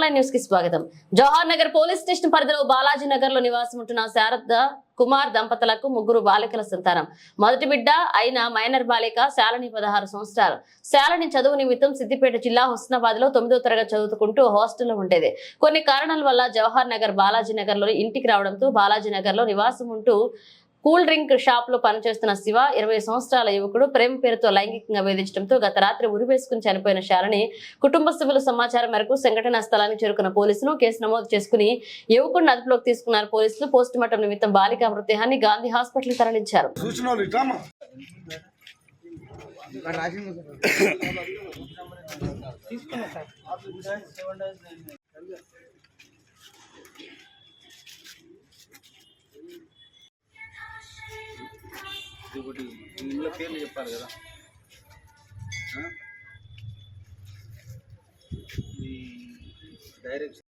Online news కి స్వాగతం. Jawahar Nagar police station పరిధిలో బాలాజీ నగర్ లో నివాసం ఉంటున్న శారద కుమార్ దంపతులకు ముగ్గురు బాలికల సంతానం. మొదటి బిడ్డ అయిన మైనర్ బాలిక శాలిని 16 సంవత్సరాలు. శాలిని చదువు నిమిత్తం సిద్దిపేట జిల్లా హుస్నాబాద్ లో 9వ తరగతి చదువుకుంటూ హాస్టల్లో ఉండేది. కొన్ని కారణాల వల్ల జవహర్ నగర్ బాలాజీ నగర్ లో ఇంటికి రావడంతో బాలాజీ నగర్ లో నివాసం ఉంటూ కూల్ డ్రింక్ షాప్ లో పనిచేస్తున్న శివ 20 సంవత్సరాల యువకుడు ప్రేమ పేరుతో లైంగికంగా వేధించడంతో గత రాత్రి ఉరివేసుకుని చనిపోయిన శాలిని కుటుంబ సభ్యుల సమాచారం మేరకు సంఘటనా స్థలానికి చేరుకున్న పోలీసులు కేసు నమోదు చేసుకుని యువకుడిని అదుపులోకి తీసుకున్నారు. పోలీసులు పోస్ట్ మార్టం నిమిత్తం బాలిక మృతదేహాన్ని గాంధీ హాస్పిటల్ కి తరలించారు. ఇంట్లో పేర్లు చెప్పాలి కదా. డైరెక్ట్